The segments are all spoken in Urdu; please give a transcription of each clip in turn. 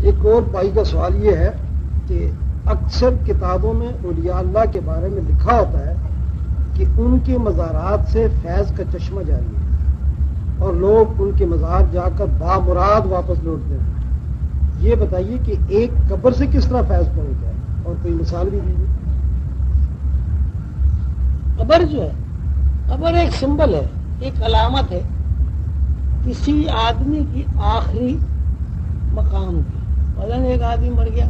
ایک اور بھائی کا سوال یہ ہے کہ اکثر کتابوں میں اولیاء اللہ کے بارے میں لکھا ہوتا ہے کہ ان کے مزارات سے فیض کا چشمہ جاری ہے اور لوگ ان کے مزار جا کر بامراد واپس لوٹتے ہیں. یہ بتائیے کہ ایک قبر سے کس طرح فیض پہنچتا ہے اور کوئی مثال بھی دیجیے. قبر جو ہے، قبر ایک سمبل ہے، ایک علامت ہے کسی آدمی کی آخری مقام کی. مثلا ایک آدمی مر گیا،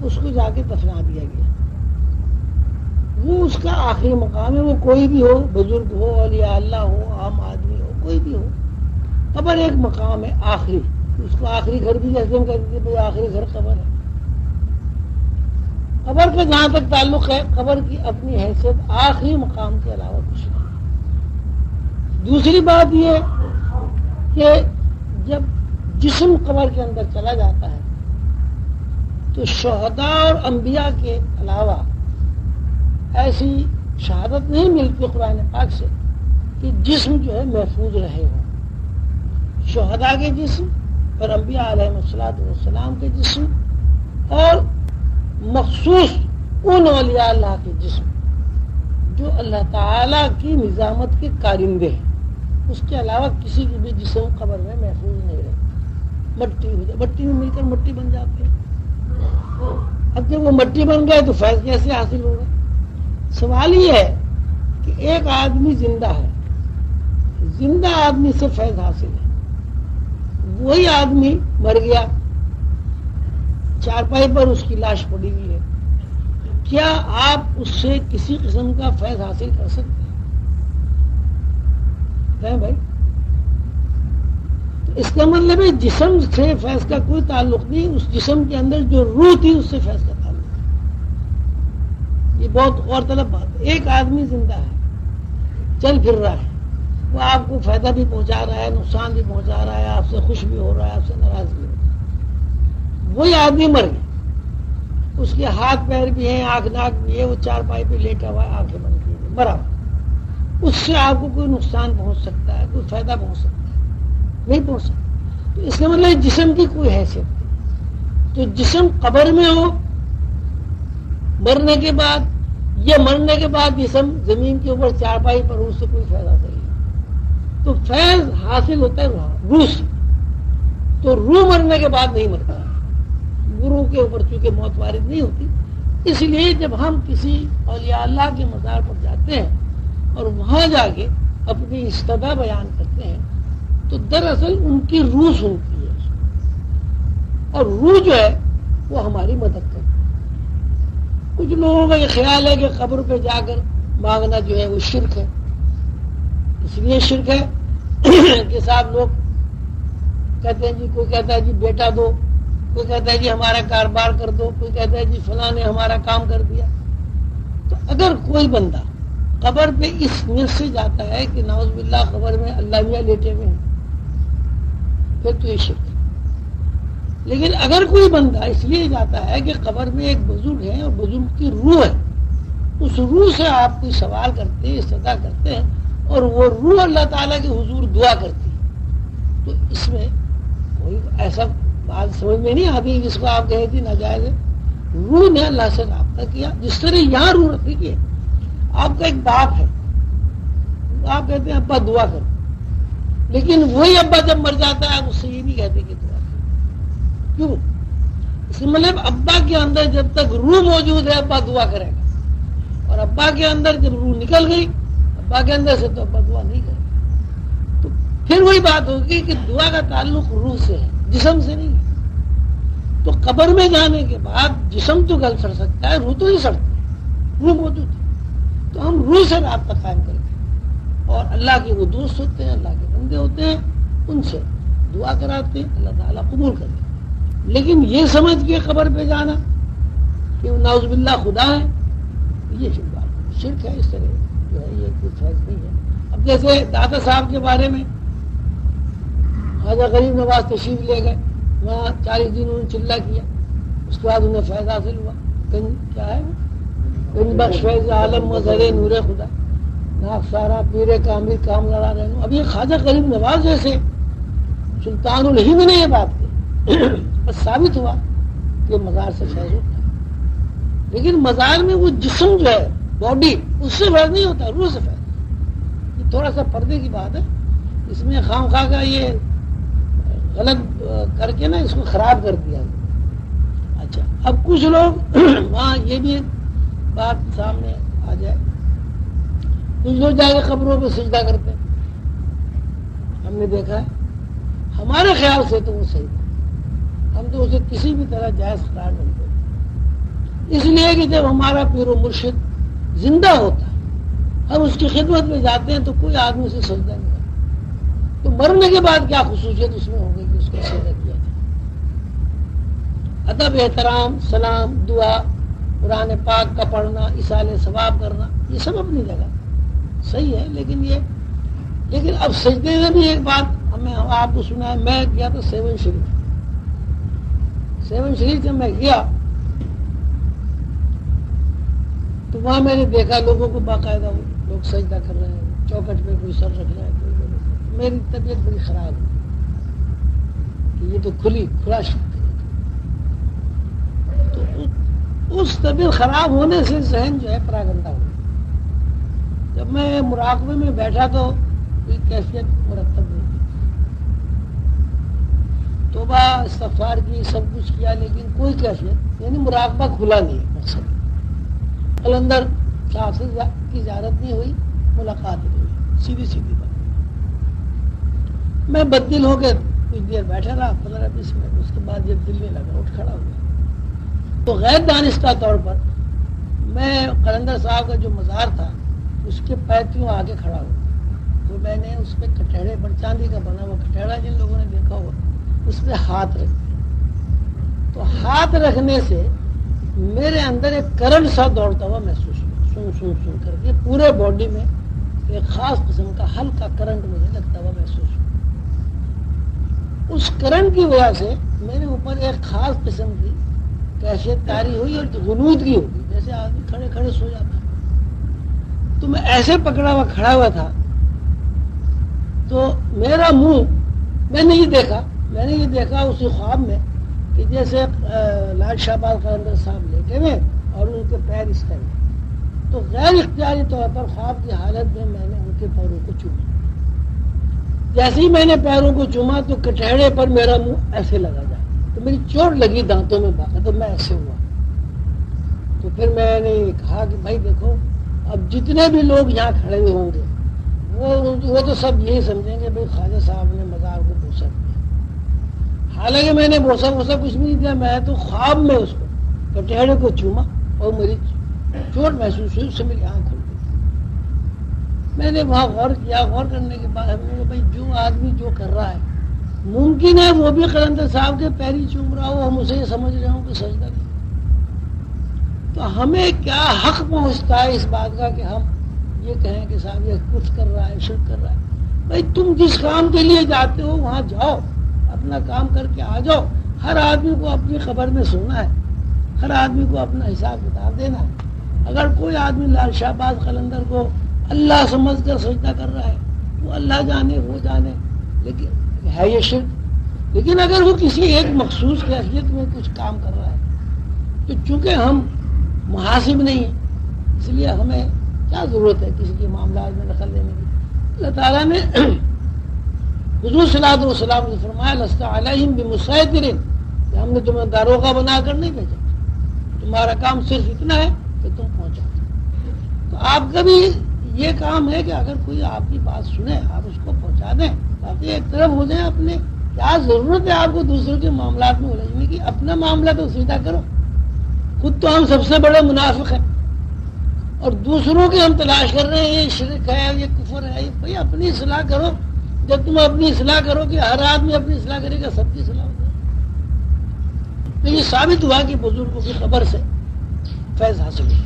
اس کو جا کے دفنا دیا گیا، وہ اس کا آخری مقام ہے. وہ کوئی بھی ہو، بزرگ ہو، اولیاء اللہ ہو، عام آدمی ہو، کوئی بھی ہو، قبر ایک مقام ہے آخری. اس کو آخری گھر بھی جیسے ہم کہتے ہیں آخری گھر قبر ہے. قبر کا جہاں تک تعلق ہے، قبر کی اپنی حیثیت آخری مقام کے علاوہ کچھ نہیں. دوسری بات یہ کہ جب جسم قبر کے اندر چلا جاتا ہے تو شہداء اور انبیاء کے علاوہ ایسی شہادت نہیں ملتی قرآن پاک سے کہ جسم جو ہے محفوظ رہے ہو. شہداء کے جسم اور انبیاء علیہ السلام کے جسم اور مخصوص ان اولیاء اللہ کے جسم جو اللہ تعالیٰ کی نظامت کے کارندے ہیں، اس کے علاوہ کسی کی بھی جسم قبر میں محفوظ نہیں رہتا. مٹی ہو جائے، مٹی میں مل کر مٹی بن جاتے ہیں. اب جب وہ مٹی بن گئے تو فیض کیسے حاصل ہوگا؟ سوال یہ ہے کہ ایک آدمی زندہ ہے، زندہ آدمی سے فیض حاصل ہے. وہی آدمی مر گیا، چارپائی پر اس کی لاش پڑی ہوئی ہے، کیا آپ اس سے کسی قسم کا فیض حاصل کر سکتے ہیں بھائی؟ تو اس کا مطلب ہے جسم سے فیض کا کوئی تعلق نہیں، اس جسم کے اندر جو روح تھی اس سے فیض کا تعلق ہے. یہ بہت غور طلب بات ہے. ایک آدمی زندہ ہے، چل پھر رہا ہے، وہ آپ کو فائدہ بھی پہنچا رہا ہے، نقصان بھی پہنچا رہا ہے، آپ سے خوش بھی ہو رہا ہے، آپ سے ناراض بھی ہو رہا ہے. وہی آدمی مر گیا، اس کے ہاتھ پیر بھی ہیں، آنکھ ناک بھی ہے، وہ چارپائی پہ لیٹا ہوا ہے، آنکھیں بند کی ہوئی، مرا. اس سے آپ کو کوئی نقصان پہنچ سکتا ہے، کوئی فائدہ پہنچ سکتا ہے؟ نہیں پہنچ سکتا. تو اس کا مطلب جسم کی کوئی حیثیت نہیں. تو جسم قبر میں ہو مرنے کے بعد، یا مرنے کے بعد جسم زمین کے اوپر چارپائی پر ہو، اس سے کوئی فائدہ نہیں. تو فیض حاصل ہوتا ہے روح سے. تو روح مرنے کے بعد نہیں مرتا، روح کے اوپر چونکہ موت وارد نہیں ہوتی، اس لیے جب ہم کسی اولیاء اللہ کے مزار پر جاتے ہیں اور وہاں جا کے اپنی استدا بیان کرتے ہیں تو دراصل ان کی روح سنتی ہے، اور روح جو ہے وہ ہماری مدد کرتی ہے. کچھ لوگوں کا یہ خیال ہے کہ قبر پہ جا کر مانگنا جو ہے وہ شرک ہے. اس لیے شرک ہے کہ صاحب لوگ کہتے ہیں جی، کوئی کہتا ہے جی بیٹا دو، کوئی کہتا ہے جی ہمارا کاروبار کر دو، کوئی کہتا ہے جی فلاں نے ہمارا کام کر دیا. تو اگر کوئی بندہ قبر پہ اس نیت سے جاتا ہے کہ نعوذ باللہ قبر میں اللہ میاں لیٹے ہوئے ہیں، پھر تو یہ شرک ہے. لیکن اگر کوئی بندہ اس لیے جاتا ہے کہ قبر میں ایک بزرگ ہے اور بزرگ کی روح ہے، اس روح سے آپ کوئی سوال کرتے ہیں، استدعا کرتے ہیں، اور وہ روح اللہ تعالیٰ کے حضور دعا کرتی ہے، تو اس میں کوئی ایسا بات سمجھ میں نہیں آتی جس کو آپ کہے تھی ناجائز ہے. روح نے اللہ سے رابطہ کیا. جس طرح یہاں روح رکھی ہے، آپ کا ایک باپ ہے، آپ کہتے ہیں ابا دعا کرو، لیکن وہی ابا جب مر جاتا ہے آپ اس سے یہ نہیں کہتے کہ دعا کرو. کیوں؟ اس کا مطلب ابا کے اندر جب تک روح موجود ہے ابا دعا کرے گا، اور ابا کے اندر جب روح نکل گئی ابا کے اندر سے تو ابا دعا نہیں کرے گا. تو پھر وہی بات ہوگی کہ دعا کا تعلق روح سے ہے، جسم سے نہیں ہے. تو قبر میں جانے کے بعد جسم تو گل سڑ سکتا ہے، روح تو نہیں سڑتی، روح موجود ہے. تو ہم روح سے رابطہ قائم کرتے ہیں، اور اللہ کے وہ دوست ہوتے ہیں، اللہ کے بندے ہوتے ہیں، ان سے دعا کراتے ہیں، اللہ تعالیٰ قبول کرتے ہیں. لیکن یہ سمجھ کے قبر پہ جانا کہ نعوذ باللہ خدا ہے، یہ شرک ہے. اس طرح جو ہے یہ کوئی فیض نہیں ہے. اب جیسے داتا صاحب کے بارے میں خواجہ غریب نواز تشریف لے گئے، وہاں 40 دن انہوں نے چلہ کیا، اس کے بعد انہیں فیض حاصل ہوا. کیا ہے گنج بخش فیض عالم مظہر نور خدا، ناک سارا پیر کامل کام لڑا رہے ہوں. اب یہ خواجہ غریب نواز جیسے سلطان الہند نے یہ بات کی. بس ثابت ہوا کہ مزار سے فیض ہوتا ہے، لیکن مزار میں وہ جسم جو ہے باڈی اس سے فیض نہیں ہوتا، روح سے فیض۔ یہ تھوڑا سا پردے کی بات ہے، اس میں خام خواہ کا یہ غلط کر کے نا اس کو خراب کر دیا۔ اچھا اب کچھ لوگ وہاں یہ بھی بات سامنے آ جائے، کچھ لوگ جا کے قبروں پہ سجدہ کرتے ہیں، ہم نے دیکھا ہے، ہمارے خیال سے تو وہ صحیح ہے، ہم تو اسے کسی بھی طرح جائز قرار نہیں دیتے، اس لیے کہ جب ہمارا پیر و مرشد زندہ ہوتا ہے ہم اس کی خدمت میں جاتے ہیں تو کوئی آدمی اسے سجدہ نہیں کرتا، تو مرنے کے بعد کیا خصوصیت اس میں ہو گئی کہ اس کو سجدہ کیا جائے۔ ادب، احترام، سلام، دعا، قرآن پاک کا پڑھنا، اصالہ ثواب کرنا، یہ سب اپنی جگہ صحیح ہے، لیکن اب سجدے میں بھی ایک بات ہمیں آپ کو سنا ہے، میں گیا تو سیون شریف جب میں گیا تو وہاں میں نے دیکھا لوگوں کو باقاعدہ لوگ سجدہ کر رہے ہیں، چوکٹ پہ کوئی سر رکھ رہا ہے، میری طبیعت بڑی خراب ہوئی کہ یہ تو کھلا شک ہے۔ تو اس طبیعت خراب ہونے سے ذہن جو ہے پراگندہ ہو گیا۔ جب میں مراقبے میں بیٹھا تو کوئی کیفیت مرتب نہیں تھی، توبہ استغفار کی، سب کچھ کیا، لیکن کوئی کیفیت یعنی مراقبہ کھلا نہیں ہے۔ مقصد قلندر صاحب سے کی زیارت نہیں ہوئی، ملاقات نہیں ہوئی، سیدھی بات۔ میں بددل ہو کے کچھ دیر بیٹھا رہا، 15-20 منٹ، اس کے بعد جب دل میں لگا اٹھ کھڑا ہوا، تو غیر دانستہ طور پر میں قلندر صاحب کا جو مزار تھا اس کے پیتیوں آگے کھڑا ہوا، تو میں نے اس پہ کٹہرے پر، چاندی کا بنا ہوا کٹہرا جن لوگوں نے دیکھا ہوا، اس پہ ہاتھ رکھ دیا۔ تو ہاتھ رکھنے سے میرے اندر ایک کرنٹ سا دوڑتا ہوا محسوس ہوا، سن کر کے پورے باڈی میں ایک خاص قسم کا ہلکا کرنٹ مجھے لگتا ہوا محسوس ہوا۔ اس کرنٹ کی وجہ سے میرے اوپر ایک خاص قسم کی کیفیت طاری ہوئی اور غنودگی ہوگی، جیسے آدمی کھڑے کھڑے سو جاتا ہے۔ تو میں ایسے پکڑا ہوا کھڑا ہوا تھا، تو میرا منہ میں نے یہ دیکھا اسی خواب میں کہ جیسے لاٹ شہباز قلندر صاحب لیٹے ہوئے اور ان کے پیر اس طرح، تو غیر اختیاری طور پر خواب کی حالت میں میں نے ان کے پیروں کو چوما۔ جیسے ہی میں نے پیروں کو چوما تو کٹہرے پر میرا منہ ایسے لگا جائے، تو میری چوٹ لگی دانتوں میں باقی، تو میں ایسے ہوا۔ تو پھر میں نے کہا کہ بھائی دیکھو، اب جتنے بھی لوگ یہاں کھڑے ہوئے ہوں گے وہ تو سب یہی سمجھیں گے بھائی خواجہ صاحب نے مزار کو بوسا دیا، حالانکہ میں نے بوسا کچھ نہیں دیا، میں تو خواب میں اس کو کٹہرے کو چوما اور میری چوٹ محسوس ہوئی، اس سے میری آنکھ کھل گئی۔ میں نے وہاں غور کیا، غور کرنے کے بعد ہم نے کہا بھائی جو آدمی جو کر رہا ہے ممکن ہے وہ بھی قلندر صاحب کے پیری چوم رہا ہو، ہم اسے یہ سمجھ رہے ہوں کہ سجدہ نہیں، تو ہمیں کیا حق پہنچتا ہے اس بات کا کہ ہم یہ کہیں کہ صاحب یہ کچھ کر رہا ہے، شرک کر رہا ہے۔ بھائی تم جس کام کے لیے جاتے ہو وہاں جاؤ، اپنا کام کر کے آ جاؤ۔ ہر آدمی کو اپنی خبر میں سونا ہے، ہر آدمی کو اپنا حساب کتاب دینا ہے۔ اگر کوئی آدمی لال شہباز قلندر کو اللہ سمجھ کر سجدہ کر رہا ہے، وہ اللہ جانے، وہ جانے، لیکن ہے یہ شرک۔ لیکن اگر وہ کسی ایک مخصوص کیفیت میں کچھ کام کر رہا ہے تو چونکہ ہم محاسب نہیں ہیں، اس لیے ہمیں کیا ضرورت ہے کسی کے معاملات میں دخل دینے کی۔ اللہ تعالیٰ نے حضور صلی اللہ علیہ وسلم نے فرمایا لست علیہم بمسیطر، کہ ہم نے تمہیں داروغہ بنا کر نہیں بھیجا، تمہارا کام صرف اتنا ہے کہ تم پہنچاؤ۔ تو آپ کا بھی یہ کام ہے کہ اگر کوئی آپ کی بات سنے آپ اس کو پہنچا دیں، باقی ایک طرف ہو جائیں اپنے۔ کیا ضرورت ہے آپ کو دوسروں کے معاملات میں الجھنے کی؟ اپنا معاملہ تو سیدھا کرو۔ خود تو ہم سب سے بڑے منافق ہیں اور دوسروں کی ہم تلاش کر رہے ہیں، یہ شرک ہے، یہ کفر ہے۔ بھائی اپنی اصلاح کرو، جب تم اپنی اصلاح کرو کہ ہر آدمی اپنی اصلاح کرے گا، سب کی اصلاح ہوگی۔ تو یہ ثابت ہوا کہ بزرگوں کی خبر سے فیض حاصل ہوا۔